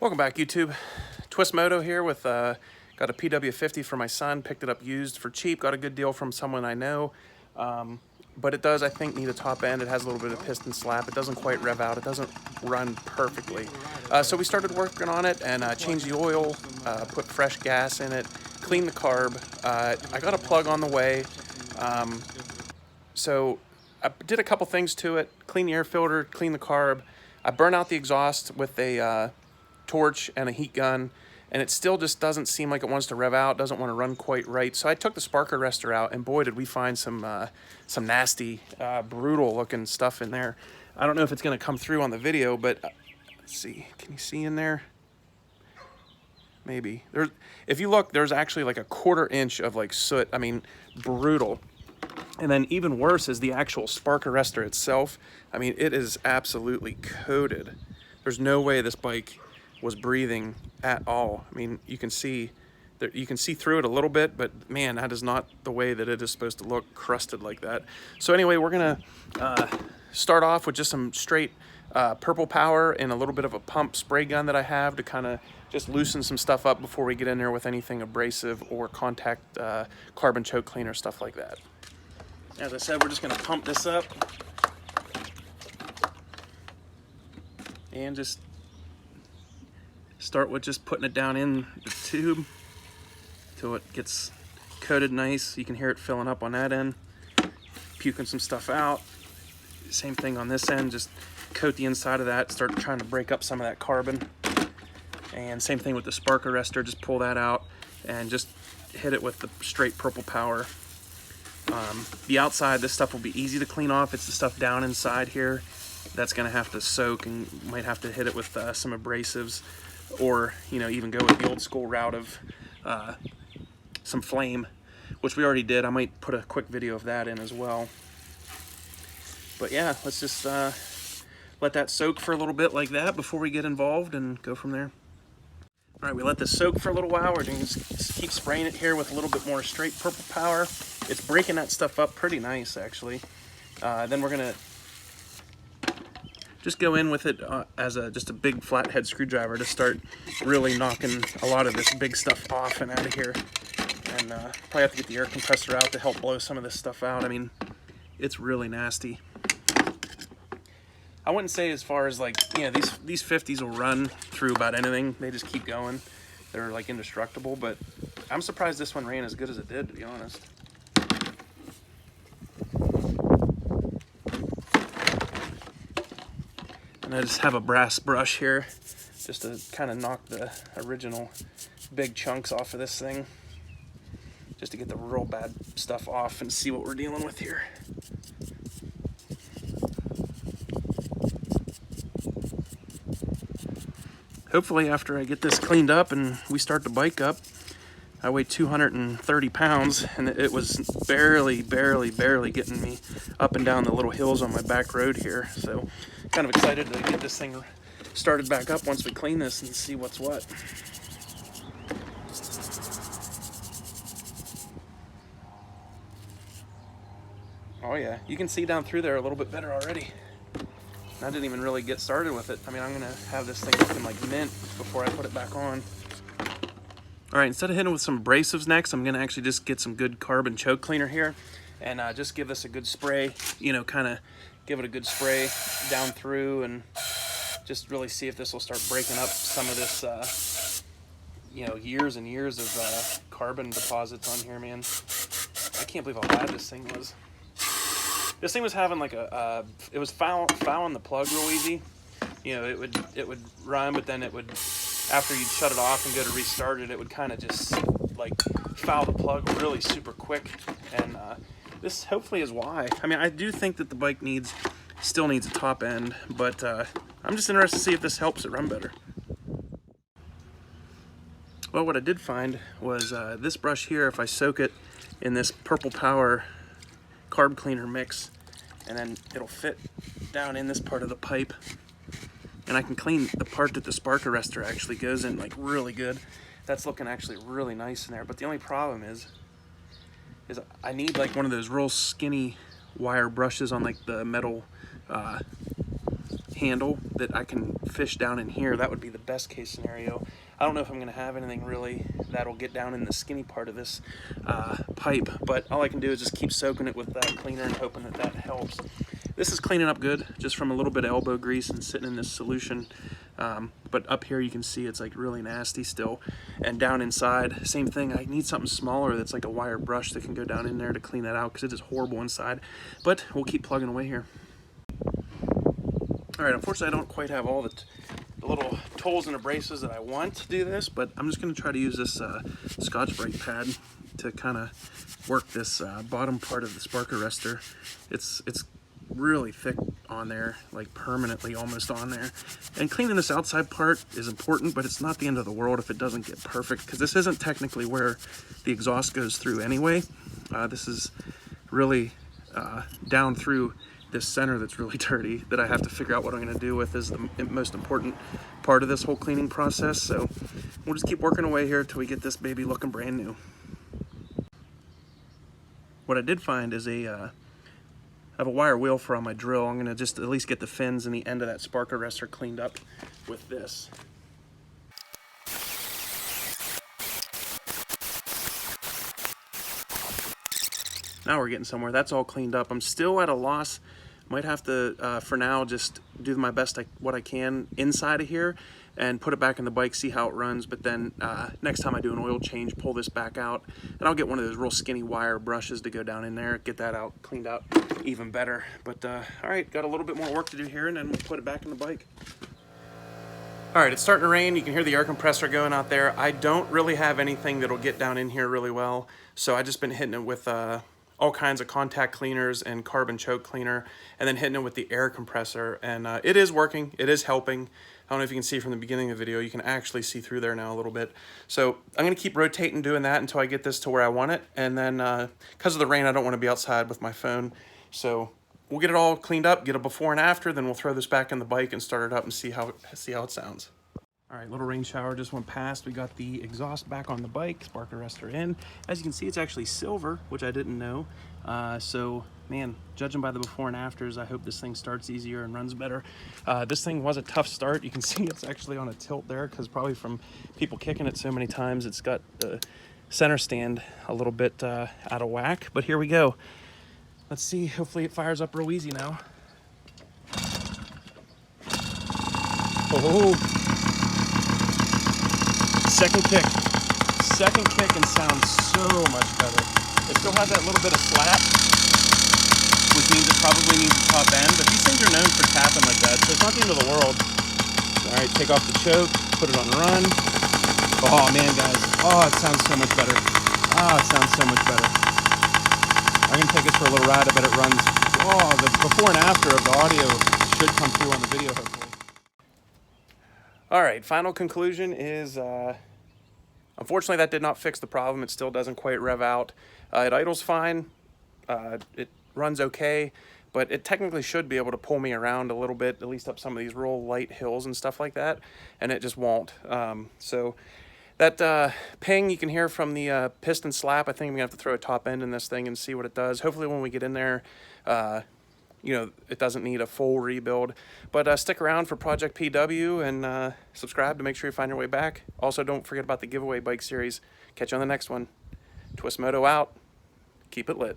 Welcome back, YouTube. Twist Moto here with got a PW50 for my son. Picked it up used for cheap. Got a good deal from someone I know. But it does, I think, need a top end. It has a little bit of piston slap. It doesn't quite rev out. It doesn't run perfectly. So we started working on it and changed the oil, put fresh gas in it, cleaned the carb. I got a plug on the way. So I did a couple things to it. Clean the air filter, clean the carb. I burn out the exhaust with a torch and a heat gun, and it still just doesn't seem like it wants to rev out, doesn't want to run quite right. So I took the spark arrestor out, and boy, did we find some nasty, brutal looking stuff in there. I don't know if it's going to come through on the video, but let's see. Can you see in there? Maybe. If you look, there's actually like a 1/4 inch of like soot. I mean, brutal. And then even worse is the actual spark arrestor itself. I mean, it is absolutely coated. There's no way this bike was breathing at all. I mean, you can see through it a little bit, but man, that is not the way that it is supposed to look, crusted like that. So anyway, we're gonna start off with just some straight purple power and a little bit of a pump spray gun that I have to kind of just loosen some stuff up before we get in there with anything abrasive or contact carbon choke cleaner, stuff like that. As I said, we're just gonna pump this up and just start with just putting it down in the tube till it gets coated nice. You can hear it filling up on that end, puking some stuff out. Same thing on this end, just coat the inside of that, start trying to break up some of that carbon. And same thing with the spark arrestor, just pull that out and just hit it with the straight purple power. The outside, this stuff will be easy to clean off. It's the stuff down inside here that's gonna have to soak, and might have to hit it with some abrasives, or even go with the old school route of some flame, which we already did. I might put a quick video of that in as well. But yeah, let's just let that soak for a little bit like that before we get involved and go from there. All right, we let this soak for a little while. We're going to just keep spraying it here with a little bit more straight purple power. It's breaking that stuff up pretty nice, actually. Then we're going to just go in with it as just a big flathead screwdriver to start really knocking a lot of this big stuff off and out of here. And probably have to get the air compressor out to help blow some of this stuff out. I mean, it's really nasty. I wouldn't say as far as like, these 50s will run through about anything. They just keep going. They're like indestructible, but I'm surprised this one ran as good as it did, to be honest. And I just have a brass brush here just to kind of knock the original big chunks off of this thing, just to get the real bad stuff off and see what we're dealing with here. Hopefully after I get this cleaned up and we start the bike up, I weigh 230 pounds, and it was barely getting me up and down the little hills on my back road here. So kind of excited to get this thing started back up once we clean this and see what's what. Oh yeah, you can see down through there a little bit better already. I didn't even really get started with it. I mean, I'm gonna have this thing looking like mint before I put it back on. All right, instead of hitting with some abrasives next, I'm gonna actually just get some good carbon choke cleaner here and just give this a good spray, kind of give it a good spray down through and just really see if this will start breaking up some of this, years and years of carbon deposits on here, man. I can't believe how bad this thing was. This thing was having like it was fouling the plug real easy. It would run, but then it would, after you'd shut it off and go to restart it, it would kind of just like foul the plug really super quick. And this hopefully is why. I mean, I do think that the bike still needs a top end, but I'm just interested to see if this helps it run better. Well, what I did find was this brush here, if I soak it in this purple power carb cleaner mix, and then it'll fit down in this part of the pipe, and I can clean the part that the spark arrestor actually goes in like really good. That's looking actually really nice in there. But the only problem is I need like one of those real skinny wire brushes on like the metal handle that I can fish down in here. That would be the best case scenario. I don't know if I'm gonna have anything really that'll get down in the skinny part of this pipe, but all I can do is just keep soaking it with that cleaner and hoping that that helps. This is cleaning up good, just from a little bit of elbow grease and sitting in this solution. But up here you can see it's like really nasty still. And down inside, same thing. I need something smaller that's like a wire brush that can go down in there to clean that out, because it is horrible inside. But we'll keep plugging away here. All right, unfortunately I don't quite have all the little tools and abrasives that I want to do this, but I'm just gonna try to use this Scotch-Brite pad to kind of work this bottom part of the spark arrestor. It's really thick on there, like permanently almost on there. And cleaning this outside part is important, but it's not the end of the world if it doesn't get perfect, because this isn't technically where the exhaust goes through anyway. This is really down through this center that's really dirty that I have to figure out what I'm going to do with. Is the most important part of this whole cleaning process. So we'll just keep working away here till we get this baby looking brand new. What I did find is I have a wire wheel for on my drill. I'm going to just at least get the fins and the end of that spark arrestor cleaned up with this. Now we're getting somewhere. That's all cleaned up. I'm still at a loss. Might have to, for now, just do my best what I can inside of here and put it back in the bike, see how it runs. But then next time I do an oil change, pull this back out, and I'll get one of those real skinny wire brushes to go down in there, get that out, cleaned out even better. But all right, got a little bit more work to do here, and then we'll put it back in the bike. All right, it's starting to rain. You can hear the air compressor going out there. I don't really have anything that'll get down in here really well, so I just been hitting it with all kinds of contact cleaners and carbon choke cleaner, and then hitting it with the air compressor, and it is working. It is helping. I don't know if you can see from the beginning of the video, you can actually see through there now a little bit. So I'm gonna keep rotating doing that until I get this to where I want it, and then because of the rain, I don't want to be outside with my phone, so we'll get it all cleaned up, get a before and after, then we'll throw this back in the bike and start it up and see how it sounds. All right, little rain shower just went past. We got the exhaust back on the bike, spark arrestor in. As you can see, it's actually silver, which I didn't know. So, man, judging by the before and afters, I hope this thing starts easier and runs better. This thing was a tough start. You can see it's actually on a tilt there, because probably from people kicking it so many times, it's got the center stand a little bit out of whack. But here we go. Let's see, hopefully it fires up real easy now. Oh! Second kick and sounds so much better. It still has that little bit of slap, which means it probably needs a top end, but these things are known for tapping like that, so it's not the end of the world. All right, take off the choke, put it on run. Oh man, guys, oh, it sounds so much better. Oh, it sounds so much better. I'm gonna take this for a little ride. I bet it runs. Oh, the before and after of the audio should come through on the video, hopefully. All right, final conclusion is, unfortunately, that did not fix the problem. It still doesn't quite rev out. It idles fine. It runs okay, but it technically should be able to pull me around a little bit, at least up some of these real light hills and stuff like that, and it just won't. So that ping you can hear from the piston slap, I think I'm gonna have to throw a top end in this thing and see what it does. Hopefully when we get in there, you know, it doesn't need a full rebuild. But stick around for Project PW and subscribe to make sure you find your way back. Also, don't forget about the giveaway bike series. Catch you on the next one. Twist Moto out. Keep it lit.